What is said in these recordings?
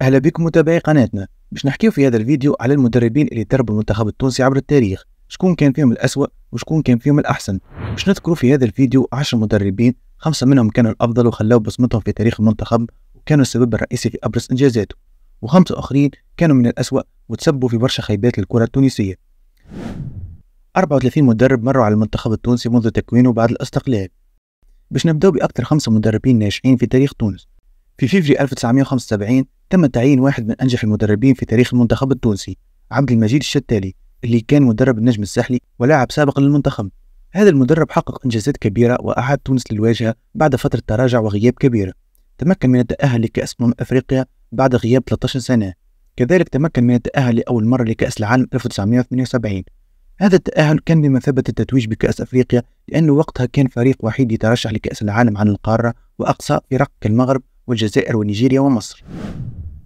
أهلا بكم متابعي قناتنا. باش نحكيو في هذا الفيديو على المدربين اللي دربوا المنتخب التونسي عبر التاريخ، شكون كان فيهم الأسوأ وشكون كان فيهم الأحسن. باش نذكروا في هذا الفيديو 10 مدربين، 5 منهم كانوا الأفضل وخلاو بصمتهم في تاريخ المنتخب وكانوا السبب الرئيسي في أبرز إنجازاته، و5 آخرين كانوا من الأسوأ وتسببوا في برشا خيبات للكرة التونسية. 34 مدرب مروا على المنتخب التونسي منذ تكوينه بعد الاستقلال. باش نبداو بأكثر 5 مدربين ناجحين في تاريخ تونس. في فبراير 1975 تم تعيين واحد من أنجح المدربين في تاريخ المنتخب التونسي، عبد المجيد الشتالي، اللي كان مدرب النجم الساحلي ولاعب سابق للمنتخب. هذا المدرب حقق إنجازات كبيرة وأعاد تونس للواجهة بعد فترة تراجع وغياب كبيرة. تمكن من التأهل لكأس أفريقيا بعد غياب 13 سنة. كذلك تمكن من التأهل لأول مرة لكأس العالم 1978. هذا التأهل كان بمثابة التتويج بكأس أفريقيا، لأنه وقتها كان فريق وحيد يترشح لكأس العالم عن القارة، وأقصى فرق كالمغرب والجزائر ونيجيريا ومصر.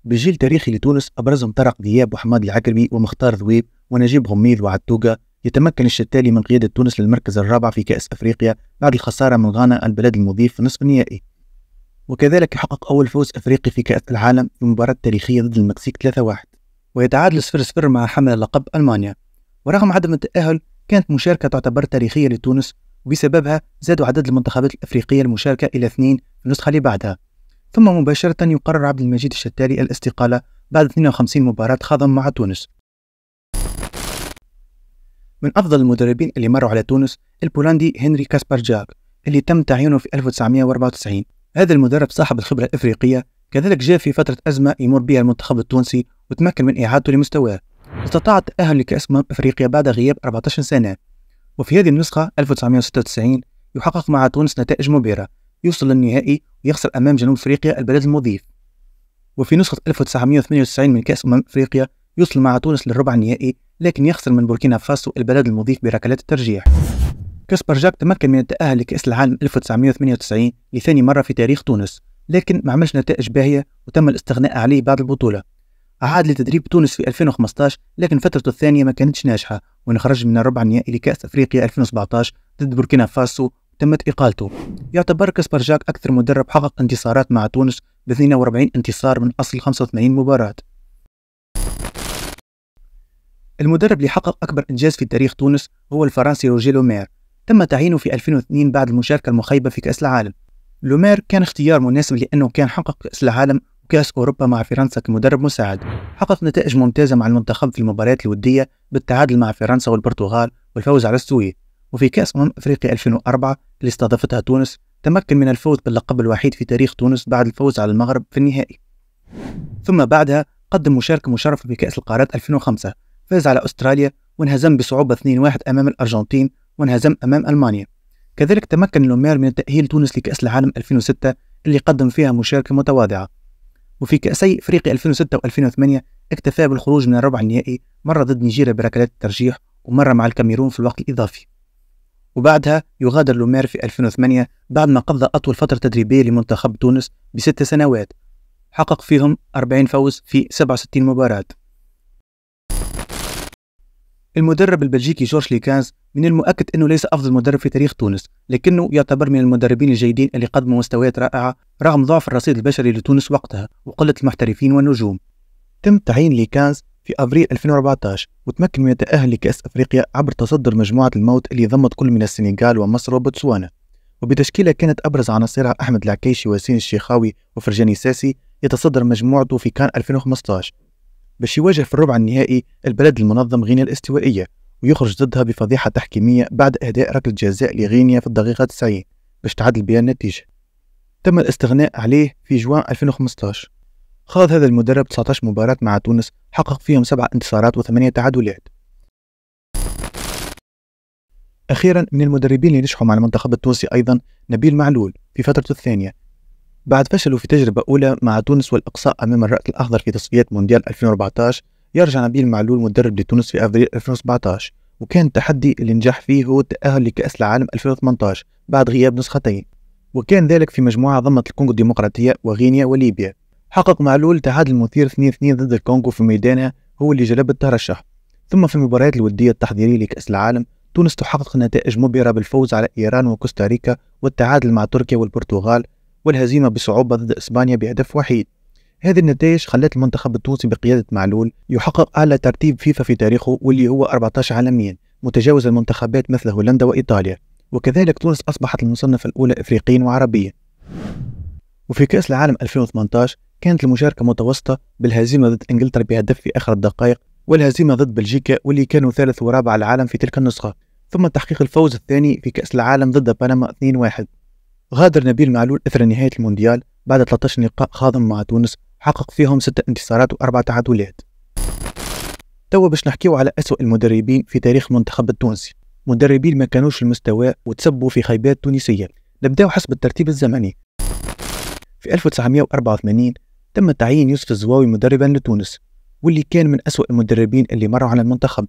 بجيل تاريخي لتونس أبرزهم طارق دياب وحماد العكربي ومختار ذويب ونجيب غميض وعتوقة. يتمكن الشتالي من قيادة تونس للمركز الرابع في كأس أفريقيا بعد الخسارة من غانا البلد المضيف في نصف النهائي، وكذلك يحقق أول فوز أفريقي في كأس العالم في مباراة تاريخية ضد المكسيك 3-1، ويتعادل 0-0 مع حامل لقب ألمانيا. ورغم عدم التأهل كانت مشاركة تعتبر تاريخية لتونس، وبسببها زادوا عدد المنتخبات الأفريقية المشاركة إلى 2 في النسخة اللي بعدها. ثم مباشرة يقرر عبد المجيد الشتالي الاستقالة بعد 52 مباراة خاضهم مع تونس. من أفضل المدربين اللي مروا على تونس البولندي هنري كاسبرجاك، اللي تم تعيينه في 1994. هذا المدرب صاحب الخبرة الإفريقية، كذلك جاء في فترة أزمة يمر بها المنتخب التونسي وتمكن من إعادته لمستواه. استطاع التأهل لكأس أفريقيا بعد غياب 14 سنة، وفي هذه النسخة 1996 يحقق مع تونس نتائج مبهرة، يوصل للنهائي ويخسر أمام جنوب أفريقيا البلد المضيف. وفي نسخة 1998 من كأس أفريقيا يوصل مع تونس للربع النهائي، لكن يخسر من بوركينا فاسو البلد المضيف بركلات الترجيح. كاسبرجاك تمكن من التأهل لكأس العالم 1998 لثاني مرة في تاريخ تونس، لكن ما عملش نتائج باهية وتم الاستغناء عليه بعد البطولة. عاد لتدريب تونس في 2015، لكن فترته الثانية ما كانتش ناجحة، ونخرج من الربع النهائي لكأس أفريقيا 2017 ضد بوركينا فاسو، تمت إقالته. يعتبر كاسبرجاك أكثر مدرب حقق انتصارات مع تونس ب 42 انتصار من أصل 85 مباراة. المدرب اللي حقق أكبر إنجاز في تاريخ تونس هو الفرنسي روجيه لومير. تم تعيينه في 2002 بعد المشاركة المخيبة في كأس العالم. لومير كان اختيار مناسب لأنه كان حقق كأس العالم وكأس أوروبا مع فرنسا كمدرب مساعد. حقق نتائج ممتازة مع المنتخب في المباريات الودية بالتعادل مع فرنسا والبرتغال والفوز على السويد. وفي كأس أفريقيا 2004 اللي استضافتها تونس تمكن من الفوز باللقب الوحيد في تاريخ تونس بعد الفوز على المغرب في النهائي. ثم بعدها قدم مشاركة مشرفة في كأس القارات 2005، فاز على أستراليا وانهزم بصعوبة 2-1 أمام الأرجنتين، وانهزم أمام ألمانيا. كذلك تمكن لومير من تأهيل تونس لكأس العالم 2006 اللي قدم فيها مشاركة متواضعة. وفي كأسي أفريقيا 2006 و2008 اكتفى بالخروج من الربع النهائي، مرة ضد نيجيريا بركلات الترجيح ومرة مع الكاميرون في الوقت الإضافي. وبعدها يغادر لومير في 2008 بعد ما قضى أطول فترة تدريبية لمنتخب تونس ب6 سنوات، حقق فيهم 40 فوز في 67 مباراة. المدرب البلجيكي جورج ليكانز من المؤكد أنه ليس أفضل مدرب في تاريخ تونس، لكنه يعتبر من المدربين الجيدين اللي قدموا مستويات رائعة رغم ضعف الرصيد البشري لتونس وقتها وقلة المحترفين والنجوم. تم تعيين ليكانز في أبريل 2014 وتمكن من التأهل لكأس أفريقيا عبر تصدر مجموعة الموت اللي ضمت كل من السنغال ومصر وبوتسوانا، وبتشكيلة كانت أبرز عناصرها أحمد العكيشي وياسين الشيخاوي وفرجاني ساسي. يتصدر مجموعته في كان 2015 باش يواجه في الربع النهائي البلد المنظم غينيا الاستوائية، ويخرج ضدها بفضيحة تحكيمية بعد إهداء ركلة جزاء لغينيا في الدقيقة 90 باش تعادل بها النتيجة. تم الاستغناء عليه في جوان 2015. خاض هذا المدرب 19 مباراة مع تونس، حقق فيهم 7 انتصارات و8 تعادلات. أخيرا من المدربين اللي نجحوا مع المنتخب التونسي أيضا نبيل معلول في فترته الثانية. بعد فشله في تجربة أولى مع تونس والإقصاء أمام الرأس الأخضر في تصفيات مونديال 2014، يرجع نبيل معلول مدرب لتونس في أبريل 2017، وكان التحدي اللي نجح فيه هو التأهل لكأس العالم 2018 بعد غياب نسختين، وكان ذلك في مجموعة ضمت الكونغو الديمقراطية وغينيا وليبيا. حقق معلول تعادل مثير 2-2 ضد الكونغو في ميدانها، هو اللي جلب الترشح. ثم في المباريات الودية التحضيرية لكأس العالم تونس تحقق نتائج مبهرة بالفوز على إيران وكوستاريكا والتعادل مع تركيا والبرتغال والهزيمة بصعوبة ضد إسبانيا بهدف وحيد. هذه النتائج خلت المنتخب التونسي بقيادة معلول يحقق أعلى ترتيب فيفا في تاريخه، واللي هو 14 عالميا، متجاوز المنتخبات مثل هولندا وإيطاليا. وكذلك تونس أصبحت المصنفة الأولى إفريقيا وعربيا. وفي كأس العالم 2018 كانت المشاركة متوسطة بالهزيمة ضد إنجلترا بهدف في آخر الدقائق، والهزيمة ضد بلجيكا واللي كانوا ثالث ورابع العالم في تلك النسخة، ثم تحقيق الفوز الثاني في كأس العالم ضد بنما 2-1. غادر نبيل معلول إثر نهاية المونديال بعد 13 لقاء خاضم مع تونس، حقق فيهم 6 انتصارات و4 تعادلات. توا باش نحكيو على أسوأ المدربين في تاريخ المنتخب التونسي، مدربين ما كانوش في المستوى وتسبوا في خيبات تونسية. نبداو حسب الترتيب الزمني. في 1984 تم تعيين يوسف الزواوي مدربا لتونس، واللي كان من أسوأ المدربين اللي مروا على المنتخب.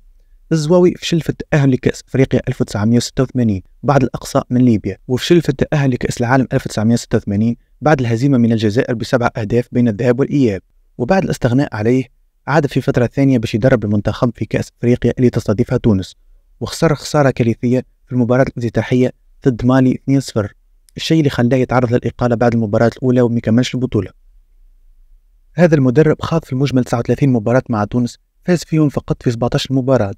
الزواوي فشل في التأهل لكأس أفريقيا 1986 بعد الأقصاء من ليبيا، وفشل في التأهل لكأس العالم 1986 بعد الهزيمة من الجزائر ب7 أهداف بين الذهاب والإياب. وبعد الاستغناء عليه عاد في فترة ثانية باش يدرب المنتخب في كأس أفريقيا اللي تستضيفها تونس، وخسر خسارة كارثية في المباراة الافتتاحية ضد مالي 2-0، الشيء اللي خلاه يتعرض للإقالة بعد المباراة الأولى ومكملش البطولة. هذا المدرب خاض في المجمل 39 مباراة مع تونس، فاز فيهم فقط في 17 مباراة.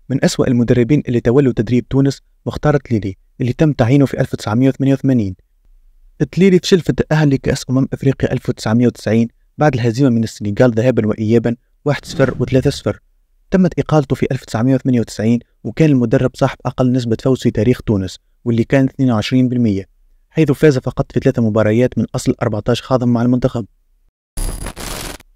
من أسوأ المدربين اللي تولوا تدريب تونس مختار تليلي، اللي تم تعيينه في 1988. تليلي فشل في التأهل لكأس أفريقيا 1990 بعد الهزيمة من السنغال ذهابا وإيابا 1-0 و3-0. تمت إقالته في 1998، وكان المدرب صاحب أقل نسبة فوز في تاريخ تونس، واللي كانت 22%، حيث فاز فقط في 3 مباريات من أصل 14 خاضم مع المنتخب.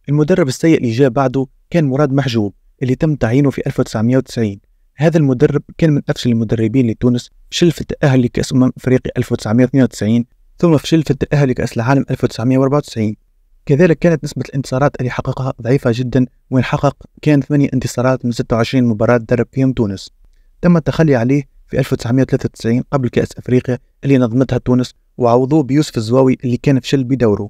المدرب السيء اللي جاء بعده كان مراد محجوب، اللي تم تعيينه في 1990. هذا المدرب كان من أفشل المدربين لتونس، فشل في التأهل لكأس أفريقيا 1992، ثم فشل في التأهل لكأس العالم 1994. كذلك كانت نسبة الانتصارات اللي حققها ضعيفة جدا، وين حقق كان 8 انتصارات من 26 مباراة درب فيهم تونس. تم التخلي عليه في 1993 قبل كأس أفريقيا اللي نظمتها تونس، وعوضوه بيوسف الزواوي اللي كان فشل بدوره.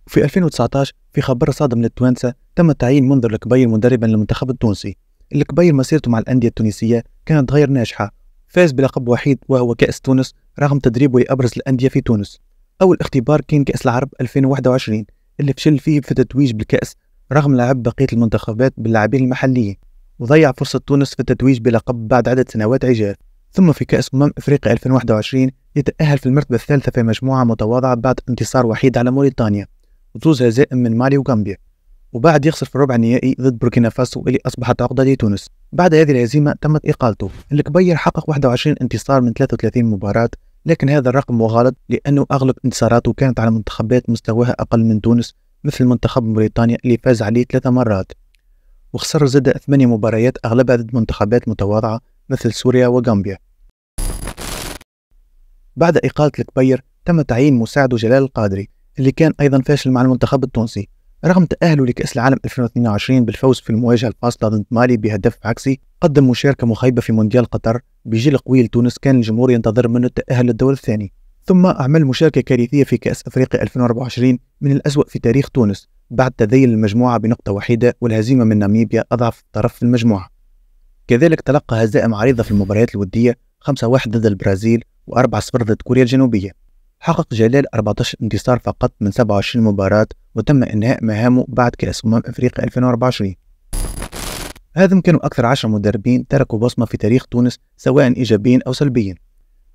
وفي 2019 في خبر صادم للتوانسة تم تعيين منذر الكبير مدربا للمنتخب التونسي. الكبير مسيرته مع الأندية التونسية كانت غير ناجحة، فاز بلقب وحيد وهو كأس تونس رغم تدريبه لأبرز الأندية في تونس. أول اختبار كان كأس العرب 2021 اللي فشل فيه في التتويج بالكأس رغم لعب بقية المنتخبات باللاعبين المحليين، وضيع فرصة تونس في التتويج بلقب بعد عدة سنوات عجاف. ثم في كأس أفريقيا 2021 يتأهل في المرتبة الثالثة في مجموعة متواضعة بعد انتصار وحيد على موريتانيا وفوز هزائم من مالي وغامبيا، وبعد يخسر في الربع النهائي ضد بوركينا فاسو اللي أصبحت عقدة لتونس. بعد هذه الهزيمة تمت إقالته. الكبير حقق 21 انتصار من 33 مباراة، لكن هذا الرقم مغالط لأنه أغلب انتصاراته كانت على منتخبات مستواها أقل من تونس مثل منتخب موريتانيا اللي فاز عليه 3 مرات، وخسر زاد 8 مباريات أغلبها ضد منتخبات متواضعة مثل سوريا وغامبيا. بعد إقالة الكبير تم تعيين مساعده جلال القادري اللي كان أيضا فاشل مع المنتخب التونسي. رغم تأهله لكأس العالم 2022 بالفوز في المواجهة الفاصلة ضد مالي بهدف عكسي، قدم مشاركة مخيبة في مونديال قطر بجيل قوي لتونس كان الجمهور ينتظر منه التأهل للدور الثاني. ثم أعمل مشاركة كارثية في كأس أفريقيا 2024 من الأسوأ في تاريخ تونس بعد تذيل المجموعة بنقطة وحيدة والهزيمة من ناميبيا أضعف طرف في المجموعة. كذلك تلقى هزائم عريضة في المباريات الودية 5-1 ضد البرازيل و4-0 ضد كوريا الجنوبية. حقق جلال 14 انتصار فقط من 27 مباراة، وتم إنهاء مهامه بعد كأس أفريقيا 2024. هذم كانوا أكثر 10 مدربين تركوا بصمة في تاريخ تونس سواء إيجابيا أو سلبيا.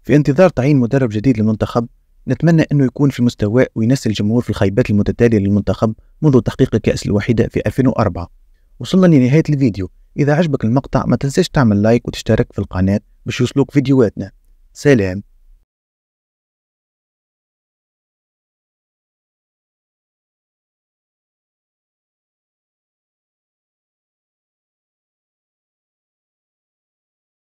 في انتظار تعيين مدرب جديد للمنتخب، نتمنى أنه يكون في المستوى وينسي الجمهور في الخيبات المتتالية للمنتخب منذ تحقيق الكأس الوحيدة في 2004. وصلنا لنهاية الفيديو. إذا عجبك المقطع ما تنساش تعمل لايك وتشترك في القناة باش يوصلوك فيديوهاتنا. سلام.